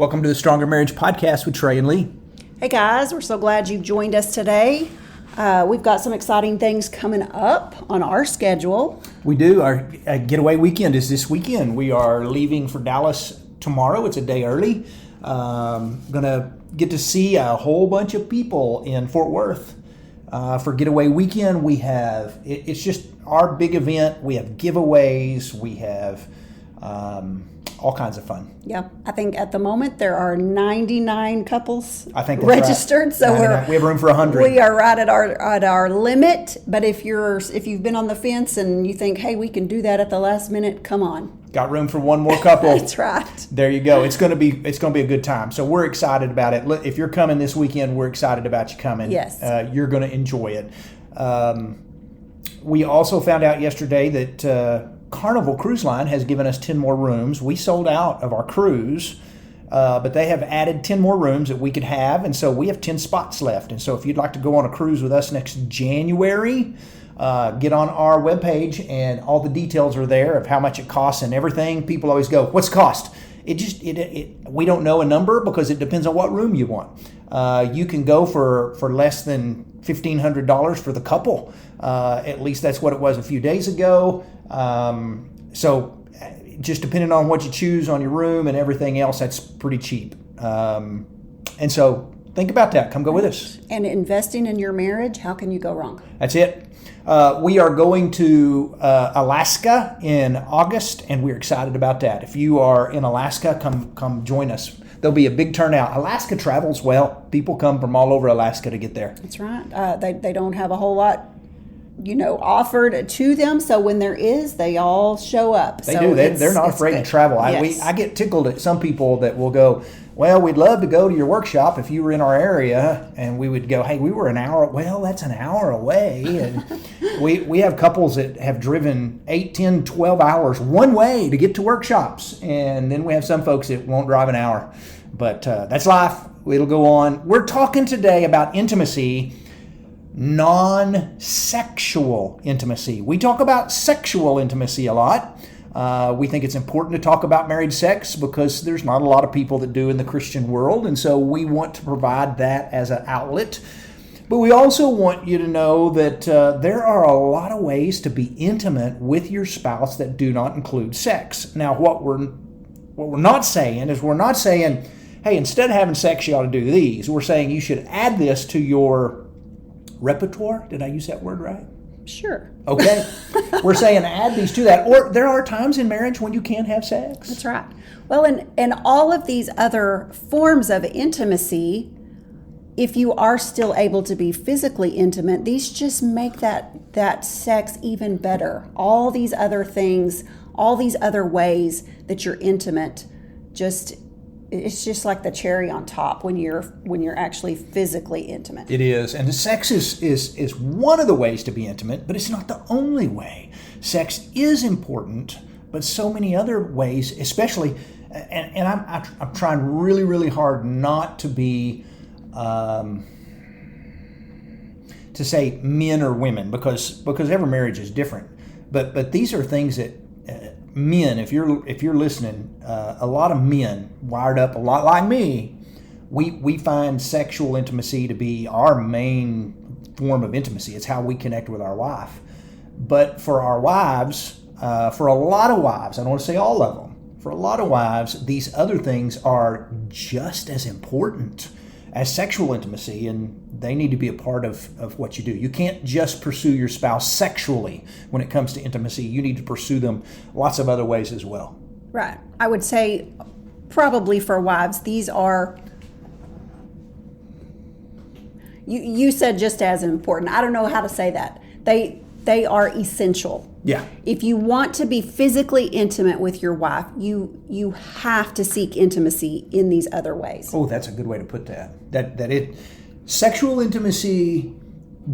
Welcome to the Stronger Marriage Podcast with Trey and Lee. Hey guys, we're so glad you've joined us today. We've got some exciting things coming up on our schedule. We do. Our getaway weekend is this weekend. We are leaving for Dallas tomorrow. It's a day early. Going to get to see a whole bunch of people in Fort Worth. For getaway weekend, we have, it's just our big event. We have giveaways. We have all kinds of fun. Yeah, I think at the moment there are 99 couples registered, right. So we have room for 100. We are right at our limit. But if you've been on the fence and you think, hey, we can do that at the last minute, come on. Got room for one more couple. That's right. There you go. It's going to be a good time. So we're excited about it. If you're coming this weekend, we're excited about you coming. Yes. You're going to enjoy it. We also found out yesterday that Carnival Cruise Line has given us 10 more rooms. We sold out of our cruise, but they have added 10 more rooms that we could have, and so we have 10 spots left. And so if you'd like to go on a cruise with us next January, get on our webpage, and all the details are there of how much it costs and everything. People always go, what's the cost? We don't know a number because it depends on what room you want. You can go for less than $1,500 for the couple. At least that's what it was a few days ago. So just depending on what you choose on your room and everything else, that's pretty cheap. And so think about that. Come go with us. And investing in your marriage, how can you go wrong? That's it. We are going to Alaska in August, and we're excited about that. If you are in Alaska, come join us. There'll be a big turnout. Alaska travels well. People come from all over Alaska to get there. That's right. They don't have a whole lot, offered to them. So when there is, they all show up. They do. They're not afraid to travel. Yes. I get tickled at some people that will go, well, we'd love to go to your workshop if you were in our area. And we would go, hey, we were an hour. Well, that's an hour away. And we have couples that have driven 8, 10, 12 hours one way to get to workshops. And then we have some folks that won't drive an hour. But that's life. It'll go on. We're talking today about intimacy, non-sexual intimacy. We talk about sexual intimacy a lot. We think it's important to talk about married sex because there's not a lot of people that do in the Christian world, and so we want to provide that as an outlet. But we also want you to know that there are a lot of ways to be intimate with your spouse that do not include sex. Now, what we're not saying is, we're not saying, hey, instead of having sex, you ought to do these. We're saying you should add this to your repertoire. Did I use that word right? Sure. Okay. We're saying add these to that. Or there are times in marriage when you can't have sex. That's right. Well, and all of these other forms of intimacy, if you are still able to be physically intimate, these just make that sex even better. All these other things, all these other ways that you're intimate, it's just like the cherry on top when you're actually physically intimate. It is. And the sex is one of the ways to be intimate, but it's not the only way. Sex is important, but so many other ways, especially, and I'm trying really, really hard not to be, to say men or women, because every marriage is different. But these are things that men, if you're listening, a lot of men wired up a lot like me, we find sexual intimacy to be our main form of intimacy. It's how we connect with our wife. But for our wives, for a lot of wives, I don't want to say all of them, for a lot of wives, these other things are just as important as sexual intimacy, and they need to be a part of what you do. You can't just pursue your spouse sexually when it comes to intimacy. You need to pursue them lots of other ways as well. Right. I would say probably for wives, these are, you said just as important. I don't know how to say that. They are essential. Yeah. If you want to be physically intimate with your wife, you have to seek intimacy in these other ways. Oh, that's a good way to put that. Sexual intimacy,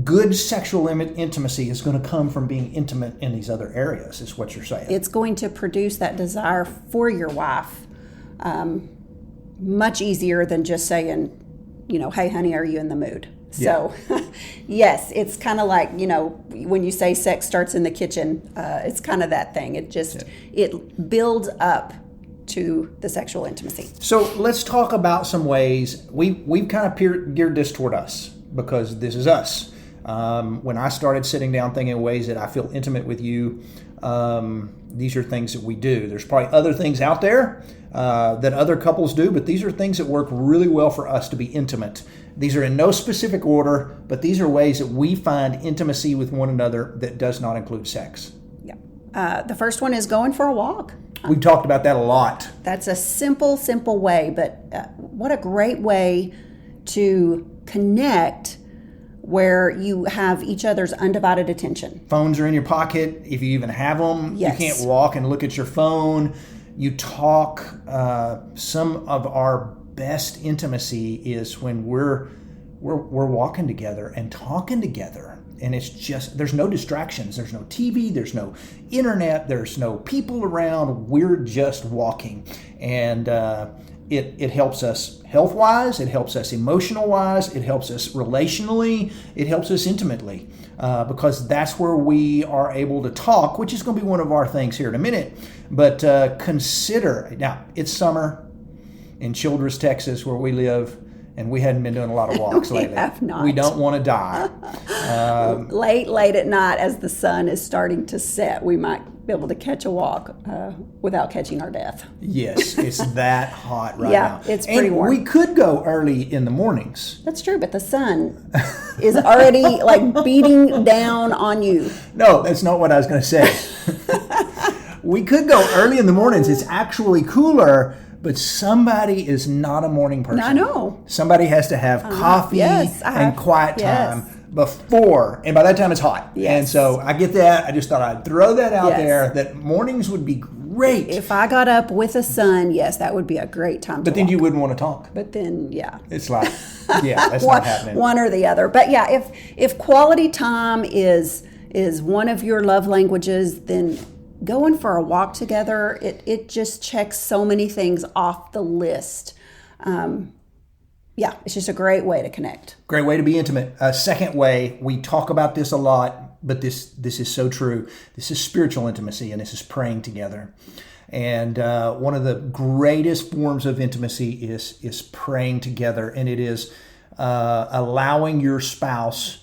good sexual intimacy is going to come from being intimate in these other areas, is what you're saying. It's going to produce that desire for your wife much easier than just saying, hey, honey, are you in the mood? So, yes, it's kind of like, when you say sex starts in the kitchen, it's kind of that thing. It builds up to the sexual intimacy. So let's talk about some ways we've kind of geared this toward us because this is us. When I started sitting down thinking ways that I feel intimate with you, these are things that we do. There's probably other things out there that other couples do, but these are things that work really well for us to be intimate. These are in no specific order, but these are ways that we find intimacy with one another that does not include sex. Yeah. The first one is going for a walk. We've talked about that a lot. That's a simple way, but what a great way to connect where you have each other's undivided attention. Phones are in your pocket, if you even have them. Yes. You can't walk and look at your phone. You talk. Some of our best intimacy is when we're walking together and talking together. And it's just, there's no distractions. There's no TV. There's no internet. There's no people around. We're just walking. And it helps us health-wise. It helps us emotional-wise. It helps us relationally. It helps us intimately because that's where we are able to talk, which is going to be one of our things here in a minute. But consider, now, it's summer in Childress, Texas, where we live. And we hadn't been doing a lot of walks lately. We have not. We don't want to die. Late at night as the sun is starting to set, we might be able to catch a walk without catching our death. Yes, it's that hot right now. Yeah, it's pretty warm. We could go early in the mornings. That's true, but the sun is already like beating down on you. No, that's not what I was going to say. We could go early in the mornings. It's actually cooler. But somebody is not a morning person. I know. Somebody has to have coffee and quiet time before, and by that time it's hot. Yes. And so I get that. I just thought I'd throw that out there, that mornings would be great. If I got up with the sun, yes, that would be a great time But then you wouldn't want to talk. But then, yeah. It's like, yeah, that's not happening. One or the other. But yeah, if quality time is one of your love languages, then going for a walk together, it just checks so many things off the list. It's just a great way to connect. Great way to be intimate. A second way, we talk about this a lot, but this is so true. This is spiritual intimacy, and this is praying together. And one of the greatest forms of intimacy is praying together, and it is allowing your spouse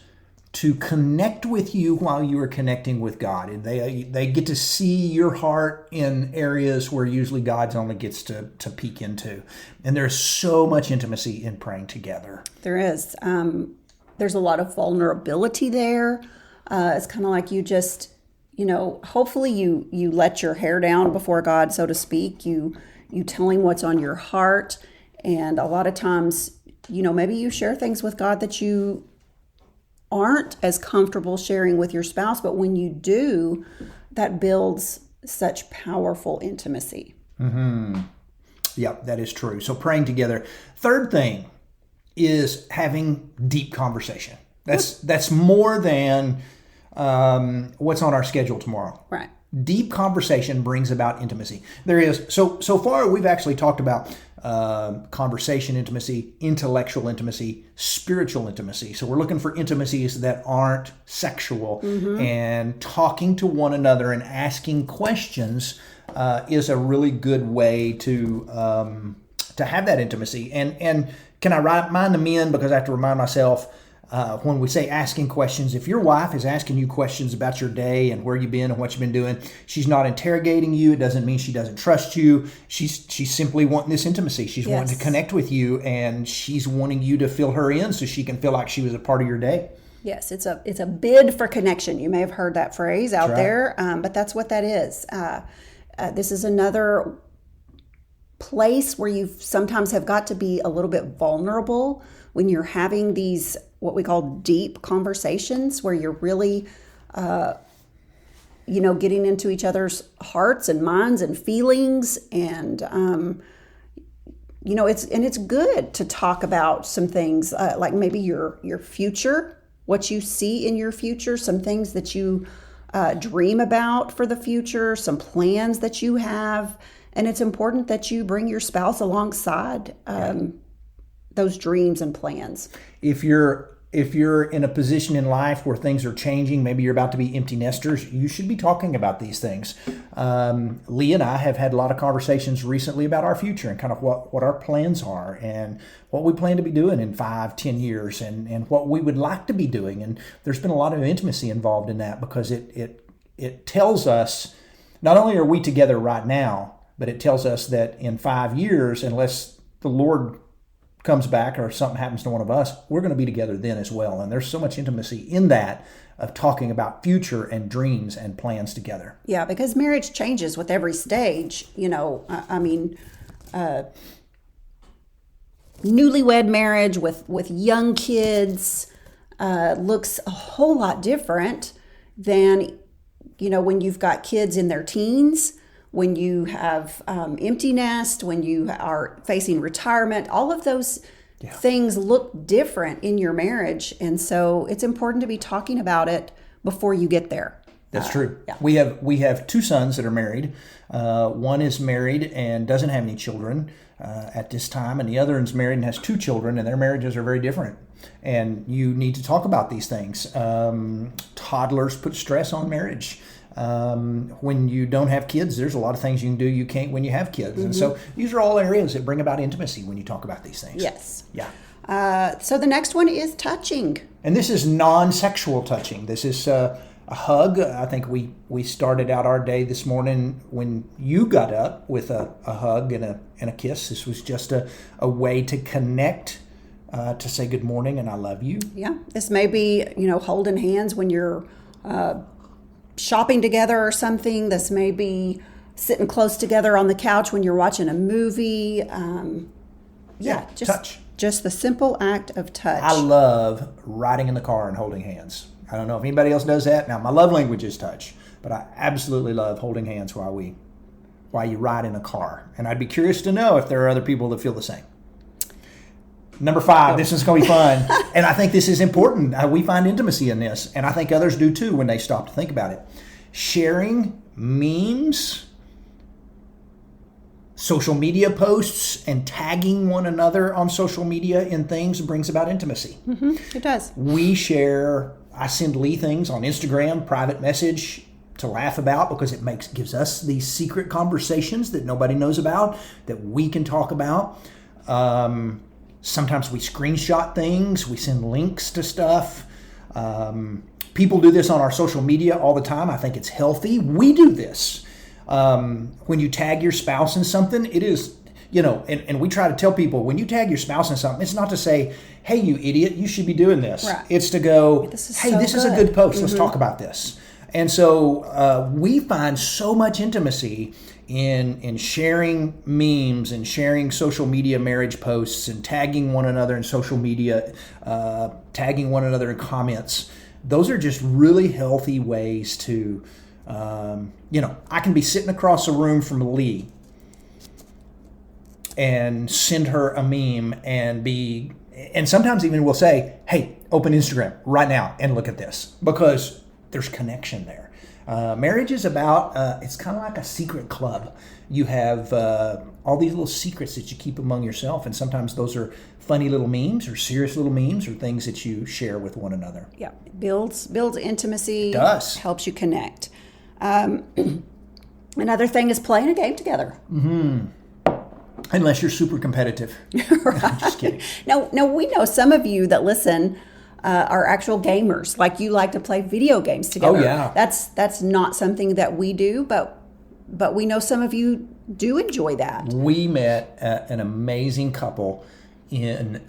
to connect with you while you are connecting with God. And they get to see your heart in areas where usually God only gets to peek into. And there's so much intimacy in praying together. There is. There's a lot of vulnerability there. It's kind of like you just, hopefully you let your hair down before God, so to speak. You tell him what's on your heart. And a lot of times, maybe you share things with God that you aren't as comfortable sharing with your spouse, but when you do, that builds such powerful intimacy. Mm-hmm. Yep, that is true. So praying together. Third thing is having deep conversation. That's more than what's on our schedule tomorrow. Right. Deep conversation brings about intimacy. There is so far we've actually talked about conversation intimacy, intellectual intimacy, spiritual intimacy. So we're looking for intimacies that aren't sexual, and talking to one another and asking questions is a really good way to have that intimacy. And can I remind the men, because I have to remind myself, when we say asking questions, if your wife is asking you questions about your day and where you've been and what you've been doing, she's not interrogating you. It doesn't mean she doesn't trust you. She's simply wanting this intimacy. She's wanting to connect with you, and she's wanting you to fill her in so she can feel like she was a part of your day. Yes, it's a bid for connection. You may have heard that phrase out there, but that's what that is. This is another place where you sometimes have got to be a little bit vulnerable when you're having these what we call deep conversations, where you're really getting into each other's hearts and minds and feelings, and it's good to talk about some things like maybe your future, what you see in your future, some things that you dream about for the future, some plans that you have. And it's important that you bring your spouse alongside those dreams and plans. If you're if you're in a position in life where things are changing, maybe you're about to be empty nesters, you should be talking about these things. Lee and I have had a lot of conversations recently about our future and kind of what our plans are and what we plan to be doing in 5-10 years and what we would like to be doing. And there's been a lot of intimacy involved in that because it tells us not only are we together right now, but it tells us that in 5 years, unless the Lord comes back or something happens to one of us, we're going to be together then as well. And there's so much intimacy in that of talking about future and dreams and plans together. Yeah, because marriage changes with every stage. Newlywed marriage with young kids looks a whole lot different than, when you've got kids in their teens, when you have empty nest, when you are facing retirement. All of those things look different in your marriage. And so it's important to be talking about it before you get there. That's true. Yeah. We have 2 sons that are married. One is married and doesn't have any children at this time, and the other is married and has 2 children, and their marriages are very different. And you need to talk about these things. Toddlers put stress on marriage. When you don't have kids, there's a lot of things you can do you can't when you have kids. Mm-hmm. And so these are all areas that bring about intimacy when you talk about these things. Yes. Yeah. So the next one is touching. And this is non-sexual touching. This is a hug. I think we started out our day this morning when you got up with a hug and a kiss. This was just a way to connect, to say good morning and I love you. Yeah. This may be, holding hands when you're shopping together or something. This may be sitting close together on the couch when you're watching a movie. Touch. Just the simple act of touch. I love riding in the car and holding hands. I don't know if anybody else does that. Now, my love language is touch, but I absolutely love holding hands while you ride in a car. And I'd be curious to know if there are other people that feel the same. Number 5, this is going to be fun. And I think this is important. We find intimacy in this. And I think others do too when they stop to think about it. Sharing memes, social media posts, and tagging one another on social media in things brings about intimacy. Mm-hmm. It does. I send Lee things on Instagram, private message to laugh about because it gives us these secret conversations that nobody knows about, that we can talk about. Sometimes we screenshot things. We send links to stuff. People do this on our social media all the time. I think it's healthy. We do this. When you tag your spouse in something, it is, and we try to tell people, when you tag your spouse in something, it's not to say, hey, you idiot, you should be doing this. Right. It's to go, this is a good post. Mm-hmm. Let's talk about this. And so we find so much intimacy in sharing memes and sharing social media marriage posts and tagging one another in social media, tagging one another in comments. Those are just really healthy ways to, I can be sitting across a room from Lee and send her a meme and sometimes even we'll say, hey, open Instagram right now and look at this, because there's connection there. Marriage is about, it's kind of like a secret club. You have all these little secrets that you keep among yourself, and sometimes those are funny little memes or serious little memes or things that you share with one another. Yeah, builds intimacy. It does. Helps you connect. Another thing is playing a game together. Mm-hmm. Unless you're super competitive. Right. I'm just kidding. Now, we know some of you that listen are actual gamers. Like, you like to play video games together. Oh, yeah. That's not something that we do, but we know some of you do enjoy that. We met an amazing couple in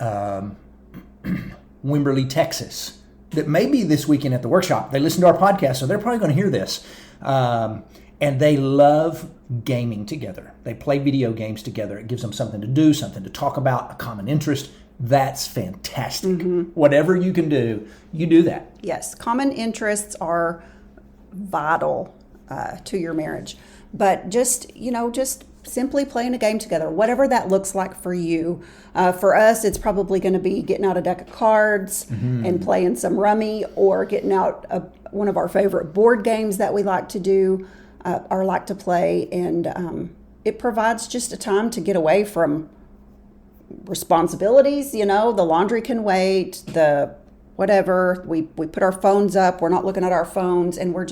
Wimberley, Texas, that may be this weekend at the workshop. They listen to our podcast, so they're probably going to hear this. And they love gaming together. They play video games together. It gives them something to do, something to talk about, a common interest. That's fantastic. Mm-hmm. Whatever you can do, you do that. Yes, common interests are vital to your marriage. But just simply playing a game together, whatever that looks like for you. For us, it's probably going to be getting out a deck of cards mm-hmm. and playing some rummy, or getting out one of our favorite board games that we like to do or like to play. And it provides just a time to get away from responsibilities. The laundry can wait, the whatever. We put our phones up. We're not looking at our phones, and we're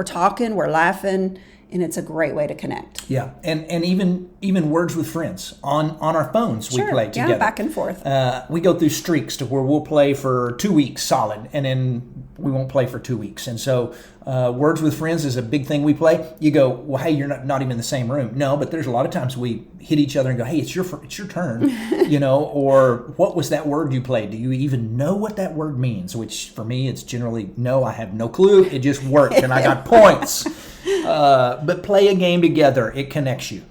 talking, we're laughing, and it's a great way to connect. Yeah, and even words with friends on our phones. Sure. We play together. Yeah, back and forth. We go through streaks to where we'll play for 2 weeks solid, and then we won't play for 2 weeks. And so words with friends is a big thing we play. You go, well, hey, you're not even in the same room. No, but there's a lot of times we hit each other and go, hey, it's your turn, or what was that word you played? Do you even know what that word means? Which for me, it's generally, no, I have no clue. It just worked, and I got points. But play a game together. It connects you.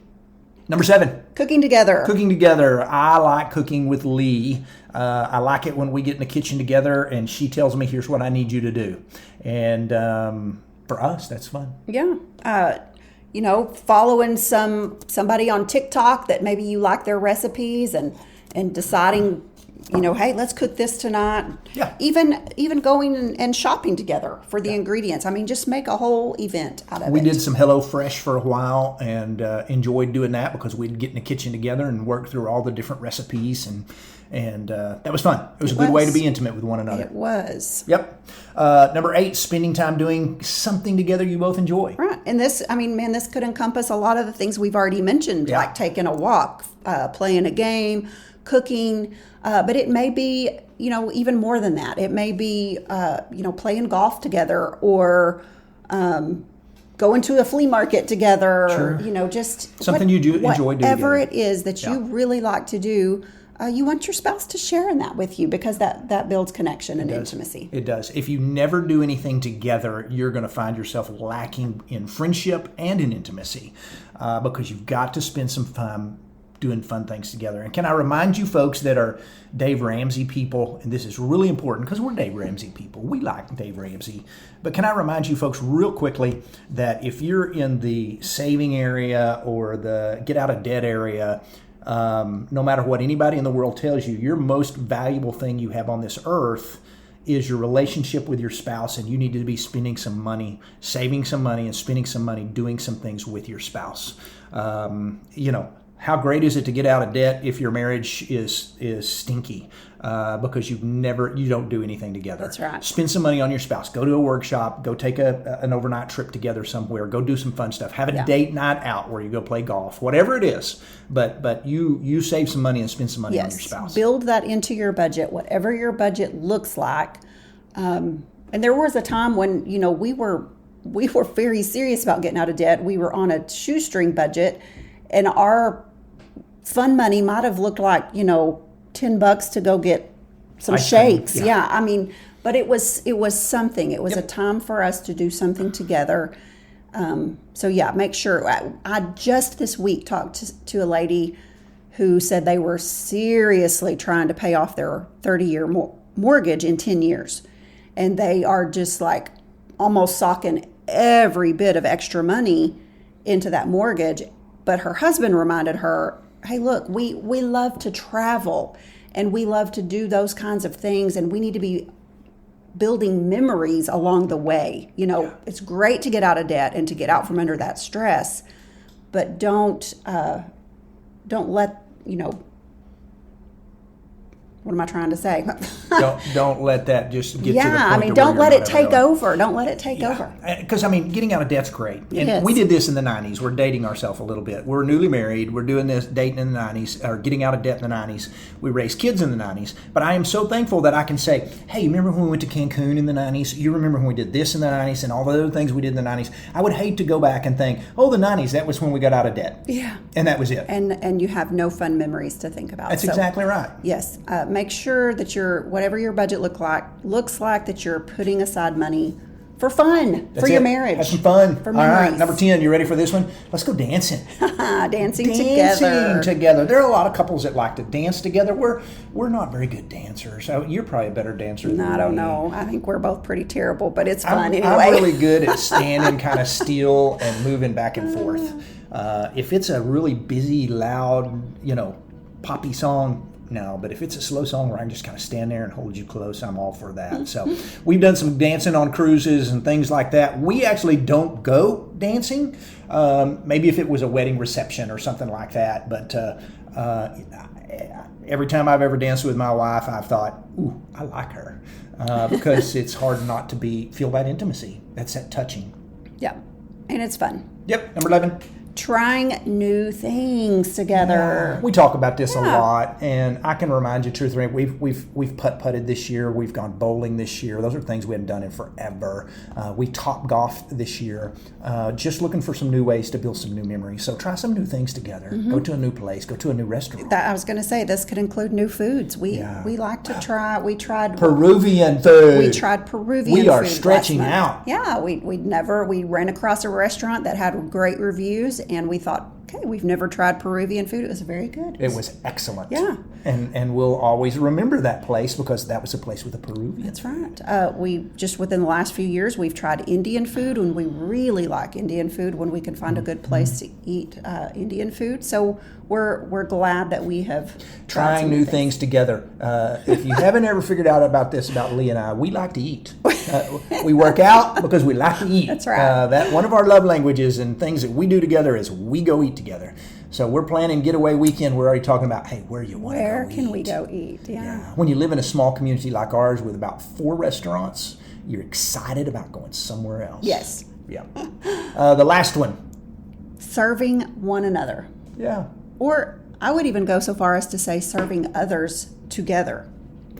Number 7. Cooking together. Cooking together. I like cooking with Lee. I like it when we get in the kitchen together and she tells me, here's what I need you to do. And for us, that's fun. Yeah. Following somebody on TikTok that maybe you like their recipes and deciding, hey, let's cook this tonight. Yeah. Even going and shopping together for the ingredients. I mean, just make a whole event out of it. We did some HelloFresh for a while and enjoyed doing that because we'd get in the kitchen together and work through all the different recipes, and that was fun. It was a good way to be intimate with one another. It was. Yep. Number 8, spending time doing something together you both enjoy. Right. And this could encompass a lot of the things we've already mentioned, like taking a walk, playing a game, cooking, but it may be, even more than that. It may be, playing golf together or going to a flea market together. Sure. Just something you do enjoy doing. Whatever it is that you really like to do, you want your spouse to share in that with you because that builds connection and intimacy. It does. If you never do anything together, you're going to find yourself lacking in friendship and in intimacy because you've got to spend some time doing fun things together. And can I remind you folks that are Dave Ramsey people, and this is really important because we're Dave Ramsey people. We like Dave Ramsey. But can I remind you folks real quickly that if you're in the saving area or the get out of debt area, no matter what anybody in the world tells you, your most valuable thing you have on this earth is your relationship with your spouse, and you need to be spending some money, saving some money, and spending some money doing some things with your spouse. How great is it to get out of debt if your marriage is stinky because you don't do anything together? That's right. Spend some money on your spouse. Go to a workshop. Go take an overnight trip together somewhere. Go do some fun stuff. Have a date night out where you go play golf. Whatever it is, but you save some money and spend some money on your spouse. Build that into your budget, whatever your budget looks like. And there was a time when we were very serious about getting out of debt. We were on a shoestring budget, and our fun money might have looked like, $10 to go get some shakes. Yeah. But it was something. It was a time for us to do something together. Make sure. I just this week talked to a lady who said they were seriously trying to pay off their 30-year mortgage in 10 years. And they are just like almost socking every bit of extra money into that mortgage. But her husband reminded her, hey, look, we love to travel and we love to do those kinds of things, and we need to be building memories along the way. It's great to get out of debt and to get out from under that stress, but don't let, what am I trying to say? don't let that just get to the point. Don't let it take over. Don't let it take over. Because, getting out of debt's great. And we did this in the 90s. We're dating ourselves a little bit. We're newly married. We're doing this dating in the 90s, or getting out of debt in the 90s. We raised kids in the 90s. But I am so thankful that I can say, hey, remember when we went to Cancun in the 90s? You remember when we did this in the 90s and all the other things we did in the 90s? I would hate to go back and think, the 90s, that was when we got out of debt. Yeah. And that was it. And you have no fun memories to think about. That's exactly right. Yes. Make sure that whatever your budget looks like that you're putting aside money for fun, for your marriage. Have some fun. For memories. All right, number 10, you ready for this one? Let's go dancing. Dancing together. There are a lot of couples that like to dance together. We're not very good dancers. You're probably a better dancer than me. I don't know. I think we're both pretty terrible, but it's fun anyway. I'm really good at standing kind of still and moving back and forth. If it's a really busy, loud, poppy song, no, but if it's a slow song where I can just kind of stand there and hold you close, I'm all for that. So we've done some dancing on cruises and things like that. We actually don't go dancing. Maybe if it was a wedding reception or something like that. But every time I've ever danced with my wife, I've thought, ooh, I like her. Because it's hard not to feel that intimacy. That's that touching. Yeah, and it's fun. Yep, number 11. Trying new things together. We talk about this a lot, and I can remind you 2 or 3. We've putt-putted this year. We've gone bowling this year. Those are things we hadn't done in forever. We top golfed this year. Just looking for some new ways to build some new memories. So try some new things together. Go to a new place. Go to a new restaurant. I was going to say this could include new foods. We like to try. We tried Peruvian food. We tried Peruvian food. We are stretching out. Yeah, we ran across a restaurant that had great reviews. And we thought, okay, we've never tried Peruvian food. It was very good. It was excellent. Yeah. And we'll always remember that place because that was a place with a Peruvian. That's right. We just within the last few years, we've tried Indian food, and we really like Indian food when we can find a good place to eat Indian food. So we're glad that we have trying new things together. If you haven't ever figured out about Lee and I, we like to eat. We work out because we like to eat. That's right. That one of our love languages and things that we do together is we go eat together. So we're planning getaway weekend. We're already talking about, hey, where you want to go eat. Where can we go eat? Yeah. When you live in a small community like ours with about 4 restaurants, you're excited about going somewhere else. Yes. Yeah. The last one. Serving one another. Yeah. Or I would even go so far as to say serving others together.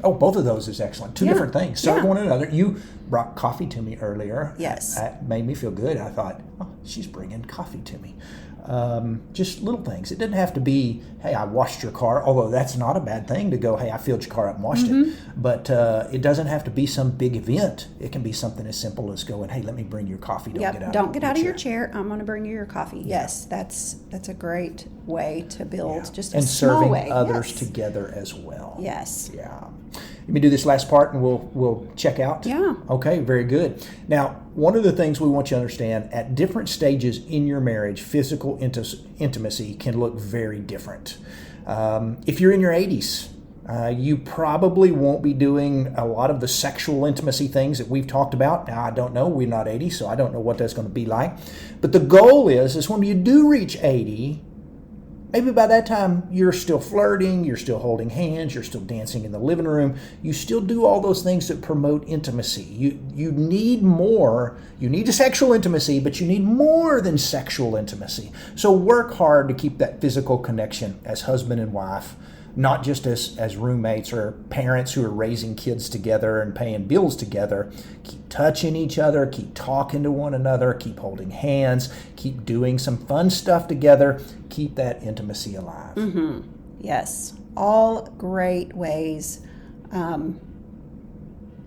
Oh, both of those is excellent. Two different things. Serve one another. You brought coffee to me earlier. Yes. That made me feel good. I thought, oh, she's bringing coffee to me. Just little things. It doesn't have to be, hey, I washed your car, although that's not a bad thing to go, hey, I filled your car up and washed it. But it doesn't have to be some big event. It can be something as simple as going, hey, let me bring your coffee. Don't get out of your chair. I'm going to bring you your coffee. Yeah. Yes, that's a great way to build just a small way. And serving others together as well. Yes. Yeah. Let me do this last part and we'll check out. Yeah. Okay, very good. Now, one of the things we want you to understand, at different stages in your marriage, physical intimacy can look very different. If you're in your 80s, you probably won't be doing a lot of the sexual intimacy things that we've talked about. Now, I don't know. We're not 80, so I don't know what that's going to be like. But the goal is when you do reach 80, maybe by that time you're still flirting, you're still holding hands, you're still dancing in the living room. You still do all those things that promote intimacy. You need more. You need a sexual intimacy, but you need more than sexual intimacy. So work hard to keep that physical connection as husband and wife, not just as roommates or parents who are raising kids together and paying bills together. Keep touching each other, keep talking to one another, keep holding hands, keep doing some fun stuff together. Keep that intimacy alive. Mm-hmm. Yes, all great ways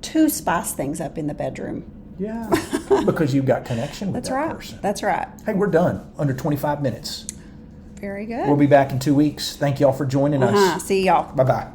to spice things up in the bedroom. Yeah, because you've got connection with that person. That's right. Hey, we're done. Under 25 minutes. Very good. We'll be back in 2 weeks. Thank y'all for joining us. See y'all. Bye-bye.